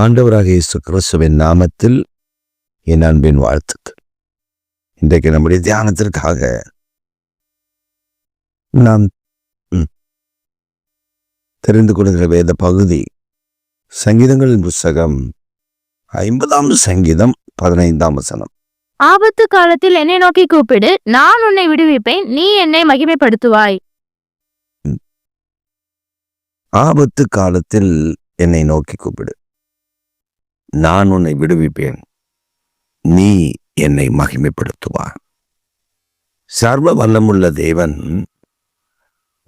ஆண்டவராக இயேசு கிறிஸ்துவின் நாமத்தில் என் அன்பின் வாழ்த்துக்கள். இன்றைக்கு நம்முடைய தியானத்திற்காக நாம் தெரிந்து கொள்கிற வேத பகுதி சங்கீதங்களின் புஸ்தகம் 50ஆம் சங்கீதம் 15ஆம் வசனம். ஆபத்து காலத்தில் என்னை நோக்கி கூப்பிடு, நான் உன்னை விடுவிப்பேன், நீ என்னை மகிமைப்படுத்துவாய். ஆபத்து காலத்தில் என்னை நோக்கி கூப்பிடு, நான் உன்னை விடுவிப்பேன், நீ என்னை மகிமைப்படுத்துவாய். சர்வ வல்லமுள்ள தேவன்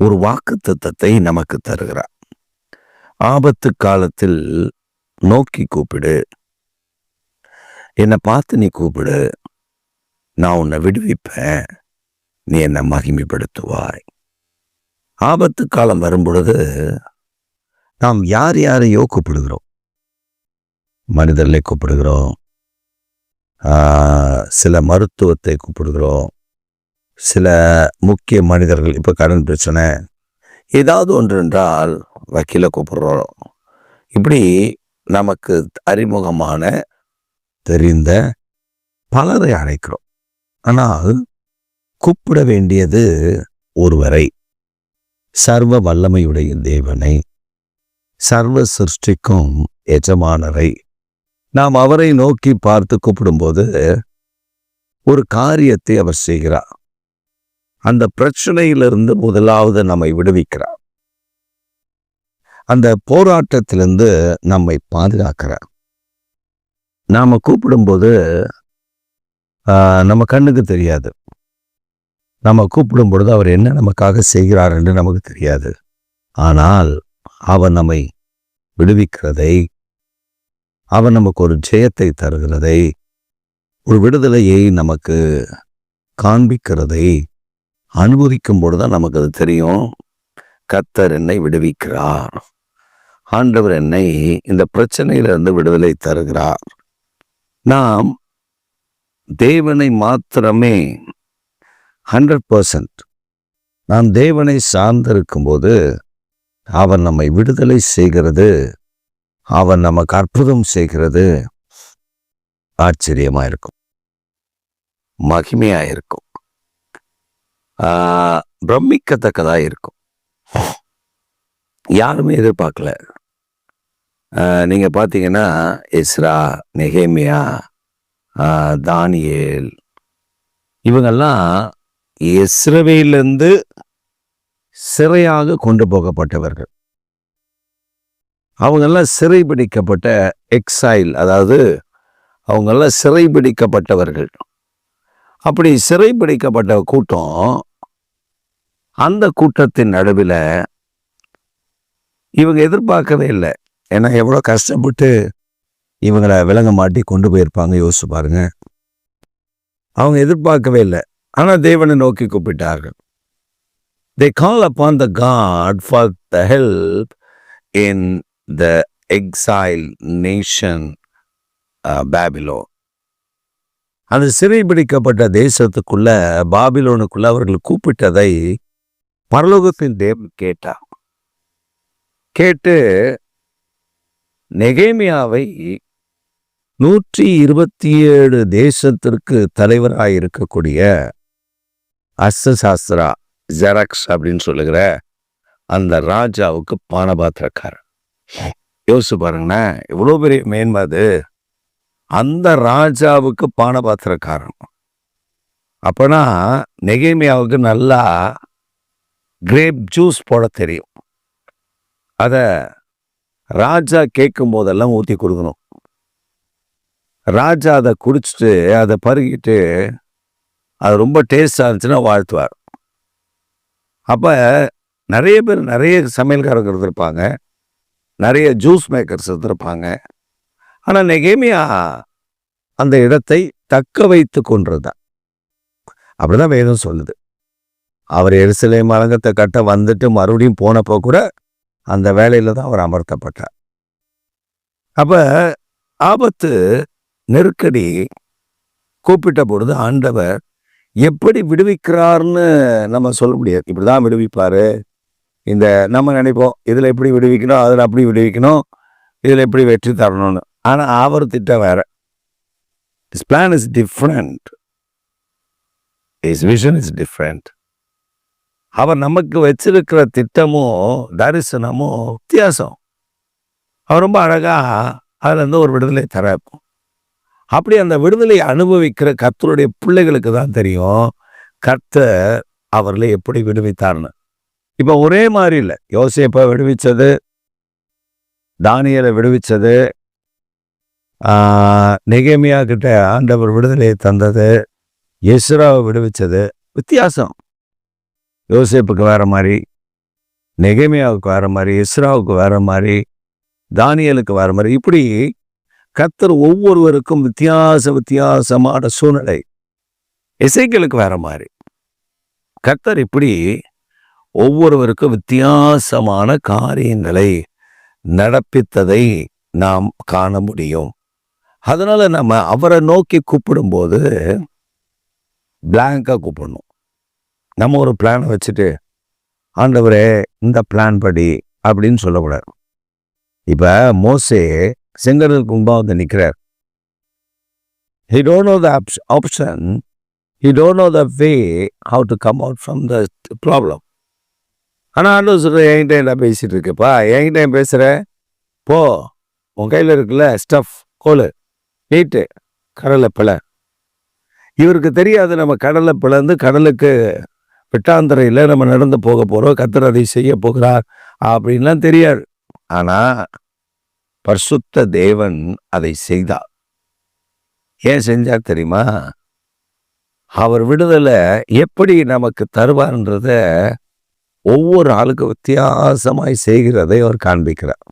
ஒரு வாக்குத்தத்தத்தை நமக்கு தருகிறார். ஆபத்து காலத்தில் நோக்கி கூப்பிடு, என்னை பார்த்து நீ கூப்பிடு, நான் உன்னை விடுவிப்பேன், நீ என்னை மகிமைப்படுத்துவாய். ஆபத்து காலம் வரும்பொழுது நாம் யார் யாரையோ கூப்பிடுகிறோம். மனிதர்களை கூப்பிடுகிறோம், சில மருத்துவத்தை கூப்பிடுகிறோம், சில முக்கிய மனிதர்கள். இப்போ கடன் பிரச்சனை ஏதாவது ஒன்று என்றால் வக்கீலை கூப்பிடுறோம். இப்படி நமக்கு அறிமுகமான தெரிந்த பலரை அழைக்கிறோம். ஆனால் கூப்பிட வேண்டியது ஒருவரை, சர்வ வல்லமையுடைய தேவனை, சர்வ சிருஷ்டிக்கும் எஜமானரை. நாம் அவரை நோக்கி பார்த்து கூப்பிடும்போது ஒரு காரியத்தை அவர் செய்கிறார். அந்த பிரச்சனையிலிருந்து முதலாவது நம்மை விடுவிக்கிறார். அந்த போராட்டத்திலிருந்து நம்மை பாதுகாக்கிறார். நாம கூப்பிடும்போது நம்ம கண்ணுக்கு தெரியாது. நம்ம கூப்பிடும் பொழுது அவர் என்ன நமக்காக செய்கிறார் என்று நமக்கு தெரியாது. ஆனால் அவர் நம்மை விடுவிக்கிறதை, அவர் நமக்கு ஒரு ஜெயத்தை தருகிறதை, ஒரு விடுதலையை நமக்கு காண்பிக்கிறதை அனுபவிக்கும் பொழுதுதான் நமக்கு அது தெரியும். கர்த்தர் என்னை விடுவிக்கிறார், ஆண்டவர் என்னை இந்த பிரச்சனையிலிருந்து விடுதலை தருகிறார். நாம் தேவனை மாத்திரமே 100% நாம் தேவனை சார்ந்திருக்கும் போது அவர் நம்மை விடுதலை செய்கிறது, அவர் நமக்கு அற்புதம் செய்கிறது ஆச்சரியமா இருக்கும், மகிமையா இருக்கும், பிரமிக்கத்தக்கதா இருக்கும். யாருமே எதிர்பார்க்கல. நீங்க பார்த்தீங்கன்னா எஸ்ரா, நெகேமியா, தானியேல், இவங்கெல்லாம் இஸ்ரவேலிலிருந்து சிறையாக கொண்டு போகப்பட்டவர்கள். அவங்கெல்லாம் சிறைபிடிக்கப்பட்ட எக்ஸைல், அதாவது அவங்கெல்லாம் சிறைபிடிக்கப்பட்டவர்கள். அப்படி சிறைபிடிக்கப்பட்ட கூட்டம், அந்த கூட்டத்தின் நடுவில் இவங்க எதிர்பார்க்கவே இல்லை. ஏன்னா எவ்வளோ கஷ்டப்பட்டு இவங்களை விலங்க மாட்டி கொண்டு போயிருப்பாங்க, யோசிச்சு பாருங்க. அவங்க எதிர்பார்க்கவே இல்லை. ஆனால் தேவனை நோக்கி கூப்பிட்டார்கள். They call upon the God for the help in the exile nation Babylon. அந்த சிறைபிடிக்கப்பட்ட தேசத்துக்குள்ள, பாபிலோனுக்குள்ள அவர்கள் கூப்பிட்டதை பரலோகத்தின் தேவன் கேட்டார். கேட்டு நெகேமியாவை 127 தேசத்திற்கு தலைவராக இருக்கக்கூடிய அர்த்தசாஸ்திரா ஜெரக்ஸ் அப்படின்னு சொல்லுகிற அந்த ராஜாவுக்கு பானபாத்திரக்காரன். யோசிச்சு பாருங்கண்ணா, எவ்வளோ பெரிய மேன்மை அது. அந்த ராஜாவுக்கு பானபாத்திரக்காரன். அப்பனா நெகேமியாவுக்கு நல்லா கிரேப் ஜூஸ் போட தெரியும். அதை ராஜா கேட்கும் போதெல்லாம் ஊற்றி கொடுக்கணும். ராஜா அதை குடிச்சிட்டு அதை பருகிட்டு அது ரொம்ப டேஸ்டாக இருந்துச்சுன்னா வாழ்த்துவார். அப்போ நிறைய பேர், நிறைய சமையல்காரங்க இருந்திருப்பாங்க, நிறைய ஜூஸ் மேக்கர்ஸ் இருந்திருப்பாங்க. ஆனால் நெகேமியா அந்த இடத்தை தக்க வைத்து கொண்டிருந்தார். அப்படிதான் வேதம் சொல்லுது. அவர் எருசலேம் அலங்கத்தை கட்ட வந்துட்டு மறுபடியும் போனப்போ கூட அந்த வேலையில தான் அவர் அமர்த்தப்பட்டார். அப்ப ஆபத்து, நெருக்கடி கூப்பிட்ட பொழுது ஆண்டவர் எப்படி விடுவிக்கிறார்னு நம்ம சொல்ல முடியாது. இப்படிதான் விடுவிப்பாரு. இந்த நம்ம நினைப்போம், இதில் எப்படி விடுவிக்கணும், அதில் அப்படி விடுவிக்கணும், இதில் எப்படி வெற்றி தரணும்னு. ஆனால் அவர் திட்டம் வேற. His plan is different. His vision is different. அவர் நமக்கு வச்சிருக்கிற திட்டமும் தரிசனமும் வித்தியாசம். அவர் ரொம்ப அழகா அதுல இருந்து ஒரு விடுதலை தரப்போம். அப்படி அந்த விடுதலை அனுபவிக்கிற கர்த்தருடைய பிள்ளைகளுக்கு தான் தெரியும் கர்த்தர் அவர்களை எப்படி விடுவித்தார்னு. இப்ப ஒரே மாதிரி இல்லை. யோசேப்பை விடுவிச்சது, தானியேலை விடுவிச்சது, நெகேமியா கிட்ட ஆண்டவர் விடுதலையை தந்தது, எஸ்ராவை விடுவிச்சது வித்தியாசம். யோசேப்புக்கு வேற மாதிரி, நெகேமியாவுக்கு வேற மாதிரி, எஸ்ராவுக்கு வேற மாதிரி, தானியேலுக்கு வேற மாதிரி. இப்படி கர்த்தர் ஒவ்வொருவருக்கும் வித்தியாசமான சூழ்நிலை. எசேக்கியேலுக்கு வேற மாதிரி. கர்த்தர் இப்படி ஒவ்வொருவருக்கும் வித்தியாசமான காரியங்களை நடப்பித்ததை நாம் காண முடியும். அதனால நம்ம அவரை நோக்கி கூப்பிடும்போது பிளாங்கா கூப்பிடணும். நம்ம ஒரு பிளானை வச்சுட்டு ஆண்டவரே இந்த பிளான் படி அப்படின்னு சொல்லக்கூடாது. இப்ப மோசே செங்கடலுக்கு முன்பாக வந்து நிற்கிறார். He don't know the option. He don't know the way how to come out from the problem. ஆனால் ஆண்டவர் சொல்ற, என்கிட்ட என்ன பேசிட்டு இருக்குப்பா, என்கிட்ட பேசுற, போ, உன் கையில் இருக்குல்ல ஸ்டஃப், கோலு, நீட்டு, கடலை பிழை. இவருக்கு தெரியாது நம்ம கடலை பிளந்து கடலுக்கு வெட்டாந்தரையில் நம்ம நடந்து போக போகிறோம், கர்த்தர் அதை செய்ய போகிறார் அப்படின்லாம் தெரியாது. ஆனால் பரிசுத்த தேவன் அதை செய்தார். ஏன் செஞ்சார் தெரியுமா? அவர் விடுதலை எப்படி நமக்கு தருவார்ன்றத ஒவ்வொரு ஆளுக்கு வித்தியாசமாய் செய்கிறதை அவர் காண்பிக்கிறார்.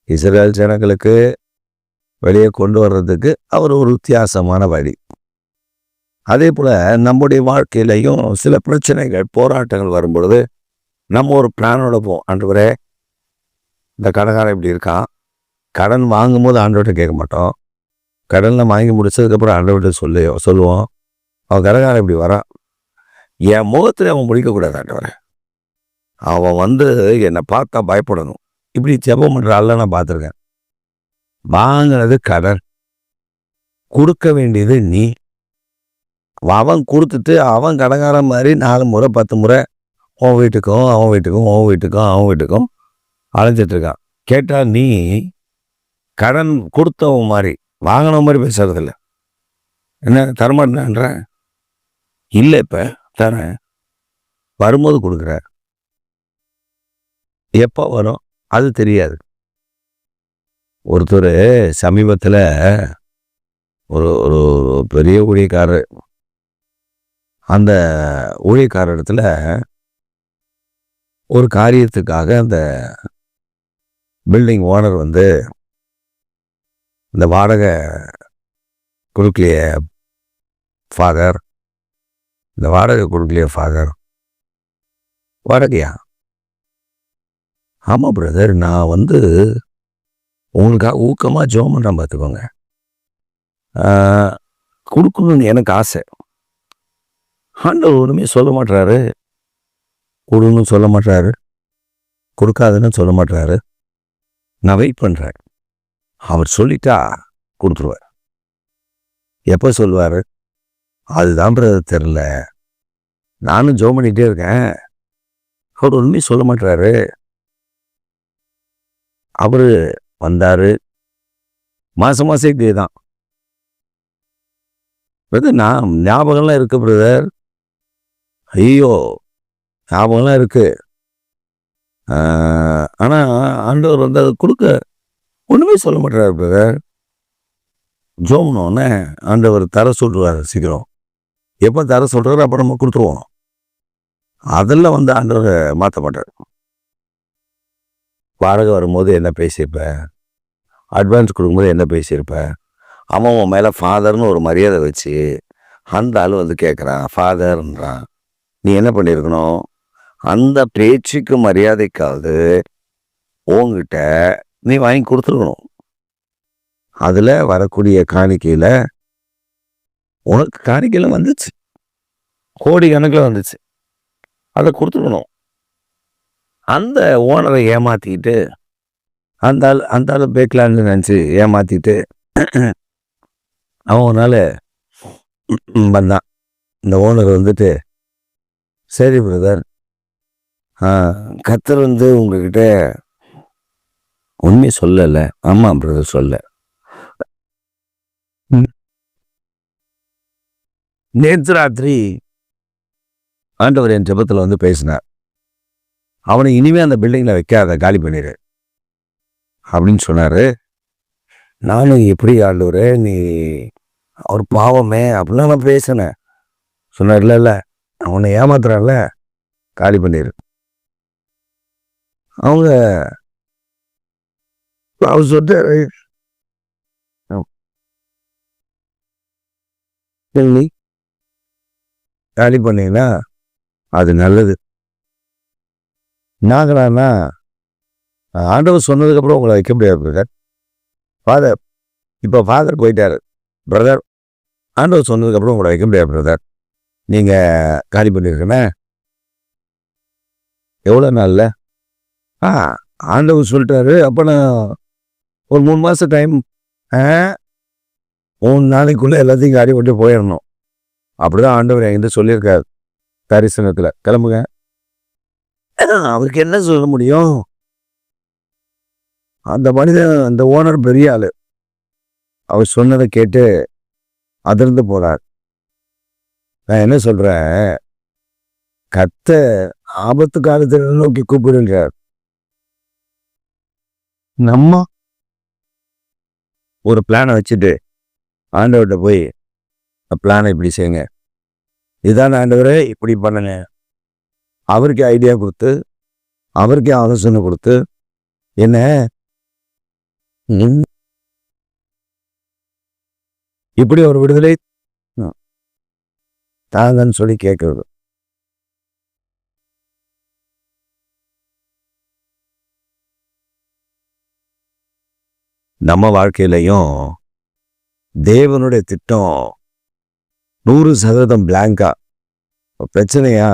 இஸ்ரவேல் ஜனங்களுக்கு வெளியே கொண்டு வர்றதுக்கு அவர் ஒரு வித்தியாசமான வழி. அதே போல நம்முடைய வாழ்க்கையிலையும் சில பிரச்சனைகள், போராட்டங்கள் வரும்பொழுது நம்ம ஒரு பிளானோட போவோம். ஆண்டவரே இந்த கடன்காரன் இப்படி இருக்கான். கடன் வாங்கும்போது ஆண்டவர்கிட்ட கேட்க மாட்டோம். கடனில் வாங்கி முடிச்சதுக்கப்புறம் ஆண்டவர்கிட்ட சொல்லுவோம், அவன் கடன்காரன் இப்படி வரான், என் முகத்தில் அவன் முடிக்கக்கூடாது ஆண்டவரே, அவன் வந்து என்னை பார்த்தா பயப்படணும். இப்படி ஜெபம் பண்ணுற ஆள நான் பார்த்துருக்கேன். வாங்கினது கடன், கொடுக்க வேண்டியது நீ. அவன் கொடுத்துட்டு அவன் கடன்காரன் மாதிரி 4 முறை 10 முறை உன் வீட்டுக்கும் அவன் வீட்டுக்கும் உன் வீட்டுக்கும் அவன் வீட்டுக்கும் அலைஞ்சிட்டு இருக்கான். கேட்டால் நீ கடன் கொடுத்தவன் மாதிரி வாங்கின மாதிரி பேசுறதில்ல. என்ன தரமாட்டேன்ற? இல்லை, இப்போ தரேன், வரும்போது கொடுக்குற, எப்போ வரும் அது தெரியாது. ஒருத்தர் சமீபத்தில் ஒரு ஒரு பெரிய ஊழியக்காரர், அந்த ஊழியக்காரர் இடத்துல ஒரு காரியத்துக்காக அந்த பில்டிங் ஓனர் வந்து இந்த வாடகை கொடுக்கலையே ஃபாதர், இந்த வாடகை கொடுக்கலையே ஃபாதர். வாடகையா? ஆமாம் பிரதர், நான் வந்து உங்களுக்காக ஊக்கமாக ஜெபம் பண்ணுறேன், பார்த்துக்கோங்க, கொடுக்கணும்னு எனக்கு ஆசை. ஆண்டவர் ஒன்றுமே சொல்ல மாட்டாரு, கொடுன்னு சொல்ல மாட்டாரு, கொடுக்காதுன்னு சொல்ல மாட்டாரு. நான் வெயிட் பண்ணுறேன். அவர் சொல்லிட்டா கொடுத்துருவார். எப்போ சொல்லுவார் அதுதான் பிரதர் தெரில. நானும் ஜெபம் பண்ணிகிட்டே இருக்கேன், அவர் ஒன்றுமே சொல்ல மாட்டாரு. அவர் வந்தார், மாதம் இதே தான் பிரதர். நான் ஞாபகம்லாம் இருக்கு பிரதர். ஐயோ, ஞாபகம்லாம் இருக்கு. ஆனால் ஆண்டவர் வந்து அதை கொடுக்க ஒன்றுமே சொல்ல மாட்டார் பிரதர். ஜோம்னோடனே ஆண்டவர் தர சொல்கிறார் சீக்கிரம். எப்போ தர சொல்கிறாரு அப்போ நம்ம கொடுத்துருவோம். அதெல்லாம் வந்து ஆண்டவர் மாற்ற மாட்டார். வாடகை வரும்போது என்ன பேசியிருப்பேன், அட்வான்ஸ் கொடுக்கும்போது என்ன பேசியிருப்பேன், அவன் உன் மேலே ஃபாதர்னு ஒரு மரியாதை வச்சு அந்த ஆள் வந்து கேட்குறான், ஃபாதர்ன்றான். நீ என்ன பண்ணியிருக்கணும், அந்த பேச்சுக்கு மரியாதைக்காவது உங்ககிட்ட நீ வாங்கி கொடுத்துருக்கணும். அதில் வரக்கூடிய காணிக்கையில் உனக்கு காணிக்கையில் வந்துச்சு, கோடி கணக்கில் வந்துச்சு, அதை கொடுத்துருக்கணும். அந்த ஓனரை ஏமாற்றிக்கிட்டு அந்த ஆள் பேக்கலான்னு நினச்சி ஏமாற்றிட்டு அவன் ஒரு நாள் வந்தான். இந்த ஓனர் வந்துட்டு, சரி பிரதர், கர்த்தர் உங்ககிட்ட உண்மையை சொல்லலை. ஆமாம் பிரதர், சொல்ல. நேற்று ராத்திரி ஆண்டவர் என் ஜெபத்தில் பேசினார். அவனை இனிமே அந்த பில்டிங்கில் வைக்காத, காலி பண்ணிடு அப்படின்னு சொன்னார். நானும் எப்படி ஆண்டவரே, நீ அவர் பாவமே அப்படிலாம் நான் பேசினேன். சொன்னார், இல்லை அவனை ஏமாத்துறான்ல, காலி பண்ணிடு. அவர் சொல்லிட்டாரு, நீ காலி பண்ணீங்கன்னா அது நல்லது. நாங்களான்னா ஆண்டவர் சொன்னதுக்கப்புறம் உங்களை வைக்க முடியாது பிரதர். ஃபாதர், இப்போ ஃபாதர் போயிட்டாரு பிரதர், ஆண்டவர் சொன்னதுக்கப்புறம் உங்களை வைக்க முடியாது பிரதர். நீங்கள் காலி பண்ணியிருக்கேண்ணே. எவ்வளோ நாளில்? ஆண்டவர் சொல்லிட்டாரு. அப்போ நான் ஒரு 3 மாதம் டைம், 3 நாளைக்குள்ளே எல்லாத்தையும் காலி பண்ணிட்டு போயிடணும். அப்படிதான் ஆண்டவர் என்கிட்ட சொல்லியிருக்காரு தரிசனத்தில். கிளம்புங்க. அவருக்கு என்ன சொல்ல முடியும்? அந்த மனிதன், அந்த ஓனர் பெரிய ஆளு. அவர் சொன்னதை கேட்டு அதிர்ந்து போனார். நான் என்ன சொல்றேன், கர்த்தர் ஆபத்து காலத்தில் நோக்கி கூப்பிடுன்றார். நம்ம ஒரு பிளானை வச்சுட்டு ஆண்டவர்கிட்ட போய், பிளானை இப்படி செய்யுங்க, இதுதான் ஆண்டவரே, இப்படி பண்ணுங்க, அவருக்கே ஐடியா கொடுத்து, அவருக்கே ஆலோசனை கொடுத்து, என்ன இப்படி ஒரு விடுதலை தாங்கன்னு சொல்லி கேட்கறது. நம்ம வாழ்க்கையிலையும் தேவனுடைய திட்டம் 100% பிளாங்கா, பிரச்சனையா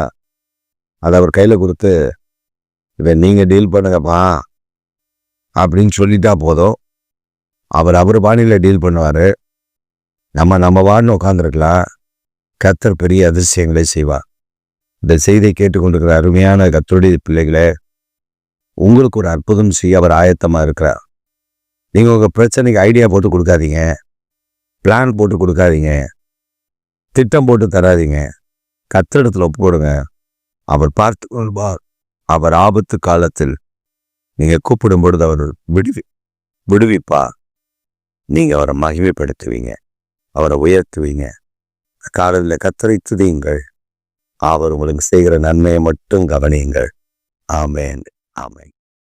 அதை அவர் கையில் கொடுத்து, இதை நீங்கள் டீல் பண்ணுங்கப்பா அப்படின்னு சொல்லிட்டா போதும். அவர் பாணியில் டீல் பண்ணுவார். நம்ம பாணின்னு உட்காந்துருக்கலாம். கர்த்தர் பெரிய அதிசயங்களை செய்வார். இந்த செய்தியை கேட்டுக்கொண்டிருக்கிற அருமையான கர்த்தருடைய பிள்ளைகளே, உங்களுக்கு ஒரு அற்புதம் செய்ய அவர் ஆயத்தமாக இருக்கிறார். நீங்கள் உங்கள் பிரச்சனைக்கு ஐடியா போட்டு கொடுக்காதீங்க, பிளான் போட்டு கொடுக்காதீங்க, திட்டம் போட்டு தராதீங்க. கர்த்தரிடத்தில் ஒப்புக்கொடுங்க. அவர் பார்த்து கொள்வார். அவர் ஆபத்து காலத்தில் நீங்கள் கூப்பிடும் பொழுது அவர் விடுவிப்பார். நீங்கள் அவரை மகிமைப்படுத்துவீங்க, அவரை உயர்த்துவீங்க. காலையில் கர்த்தரை துதியுங்கள். அவர் உங்களுக்கு செய்கிற நன்மையை மட்டும் கவனியுங்கள். ஆமென், ஆமென்.